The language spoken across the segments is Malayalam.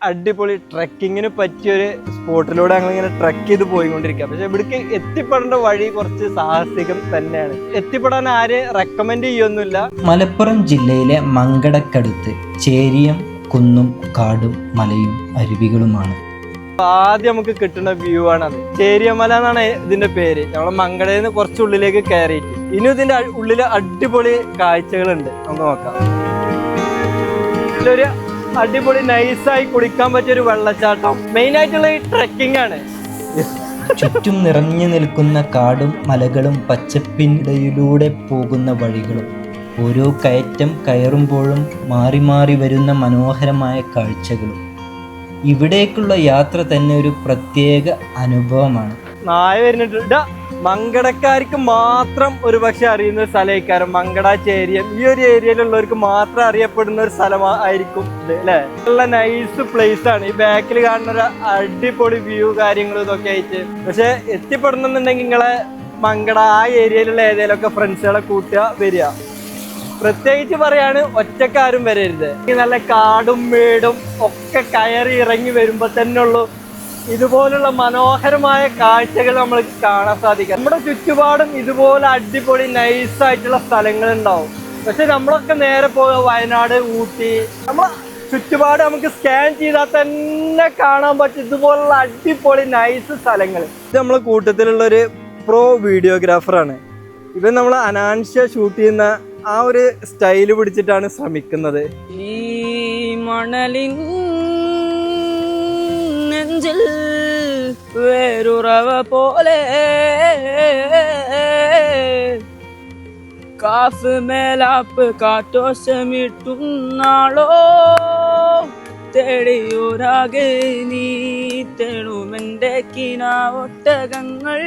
അടിപൊളി ട്രക്കിങ്ങിന് പറ്റിയൊരു സ്പോട്ടിലൂടെ ഞങ്ങളിങ്ങനെ ട്രക്ക് ചെയ്ത് പോയിക്കൊണ്ടിരിക്കുക. പക്ഷെ ഇവിടേക്ക് എത്തിപ്പെടേണ്ട വഴി കുറച്ച് സാഹസികം തന്നെയാണ്. എത്തിപ്പെടാൻ ആര് റെക്കമെൻഡ് ചെയ്യൊന്നുമില്ല. മലപ്പുറം ജില്ലയിലെ മങ്കടക്കടുത്ത് ചേരിയം കുന്നും കാടും മലയും അരുവികളുമാണ്. ആദ്യം നമുക്ക് കിട്ടുന്ന വ്യൂ ആണത്. ചേരിയമല എന്നാണ് ഇതിന്റെ പേര്. നമ്മളെ മങ്കടയിൽ നിന്ന് കുറച്ചുള്ളിലേക്ക് കയറിയിട്ട് ഇനി ഇതിന്റെ ഉള്ളിൽ അടിപൊളി കാഴ്ചകളുണ്ട്. നമുക്ക് നോക്കാം. ഇതിലൊരു അടിപൊളി നൈസായി കുളിക്കാൻ പറ്റിയൊരു വെള്ളച്ചാട്ടം. മെയിൻ ആയിട്ടുള്ള ഈ ട്രക്കിംഗ് ആണ്. ചുറ്റും നിറഞ്ഞു നിൽക്കുന്ന കാടും മലകളും പച്ചപ്പിനിടയിലൂടെ പോകുന്ന വഴികളും ഓരോ കയറ്റം കയറുമ്പോഴും മാറി മാറി വരുന്ന മനോഹരമായ കാഴ്ചകളും. ഇവിടേക്കുള്ള യാത്ര തന്നെ ഒരു പ്രത്യേക അനുഭവമാണ്. നായ വരുന്നുണ്ട്. മങ്കടക്കാർക്ക് മാത്രം ഒരു പക്ഷെ അറിയുന്ന ഒരു സ്ഥലമായിരിക്കും മങ്കട ചേരിയം. ഈ ഒരു ഏരിയയിലുള്ളവർക്ക് മാത്രം അറിയപ്പെടുന്ന ഒരു സ്ഥലമായിരിക്കും ഇത് അല്ലേ. നല്ല നൈസ് പ്ലേസ് ആണ്. ഈ ബാക്കിൽ കാണുന്ന ഒരു അടിപൊളി വ്യൂ കാര്യങ്ങളും ഇതൊക്കെ ആയിട്ട്. പക്ഷെ എത്തിപ്പെടണമെന്നുണ്ടെങ്കിൽ നിങ്ങളെ മങ്കട ആ ഏരിയയിലുള്ള ഏതെങ്കിലുമൊക്കെ ഫ്രണ്ട്സുകളെ കൂട്ടുക വരിക. പ്രത്യേകിച്ച് പറയാണ്, ഒറ്റക്കാരും വരരുത്. നല്ല കാടും മേടും ഒക്കെ കയറി ഇറങ്ങി വരുമ്പോൾ തന്നെ ഉള്ളൂ ഇതുപോലുള്ള മനോഹരമായ കാഴ്ചകൾ നമ്മൾ കാണാൻ സാധിക്കും. നമ്മുടെ ചുറ്റുപാടും ഇതുപോലെ അടിപൊളി നൈസായിട്ടുള്ള സ്ഥലങ്ങൾ ഉണ്ടാവും. പക്ഷെ നമ്മളൊക്കെ നേരെ പോകുക വയനാട്, ഊട്ടി. നമ്മളെ ചുറ്റുപാട് നമുക്ക് സ്കാൻ ചെയ്താൽ തന്നെ കാണാൻ പറ്റും ഇതുപോലുള്ള അടിപൊളി നൈസ് സ്ഥലങ്ങൾ. ഇത് നമ്മളെ കൂട്ടത്തിലുള്ളൊരു പ്രോ വീഡിയോഗ്രാഫറാണ്. ഇവൻ നമ്മളെ അനാൻഷ്യ ഷൂട്ട് ചെയ്യുന്ന ആ ഒരു സ്റ്റൈല് പിടിച്ചിട്ടാണ് ശ്രമിക്കുന്നത്. ഈ മണലിൻ നെഞ്ചിൽ വേരുറവ പോലെ കാഫ് മേലാപ്പ് കാറ്റോശമിട്ടും നാളോ തേടിയോരാകെ നീ തേടുമെന്റെ കിനാ ഒട്ടകങ്ങൾ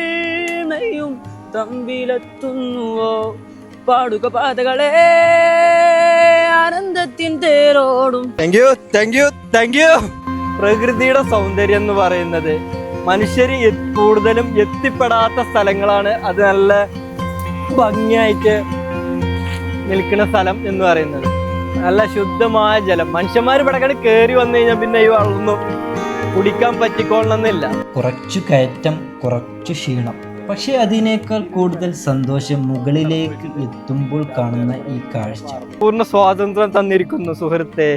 മെയ്യും തമ്പിലെത്തുന്നുവോ പാടുക പാതകളെ ആനന്ദത്തിൻ തേരോടും. Thank you. പ്രകൃതിയുടെ സൗന്ദര്യം എന്ന് പറയുന്നത് മനുഷ്യര് കൂടുതലും എത്തിപ്പെടാത്ത സ്ഥലങ്ങളാണ്. അത് നല്ല ഭംഗിയായിട്ട് നിൽക്കുന്ന സ്ഥലം എന്ന് പറയുന്നത്. നല്ല ശുദ്ധമായ ജലം. മനുഷ്യന്മാർ ഇവിടെ കയറി വന്നു കഴിഞ്ഞാൽ പിന്നെ ഈ വെള്ളമൊന്നും കുടിക്കാൻ പറ്റിക്കൊള്ളണമെന്നില്ല. കുറച്ചു കയറ്റം, കുറച്ചു ക്ഷീണം, പക്ഷെ അതിനേക്കാൾ കൂടുതൽ സന്തോഷം മുകളിലേക്ക് എത്തുമ്പോൾ കാണുന്ന ഈ കാഴ്ച. പൂർണ്ണ സ്വാതന്ത്ര്യം തന്നിരിക്കുന്നു സുഹൃത്തെ.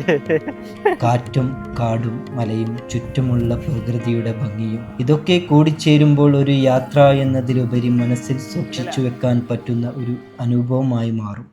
കാറ്റും കാടും മലയും ചുറ്റുമുള്ള പ്രകൃതിയുടെ ഭംഗിയും ഇതൊക്കെ കൂടിച്ചേരുമ്പോൾ ഒരു യാത്ര എന്നതിലുപരി മനസ്സിൽ സൂക്ഷിച്ചു വെക്കാൻ പറ്റുന്ന ഒരു അനുഭവമായി മാറും.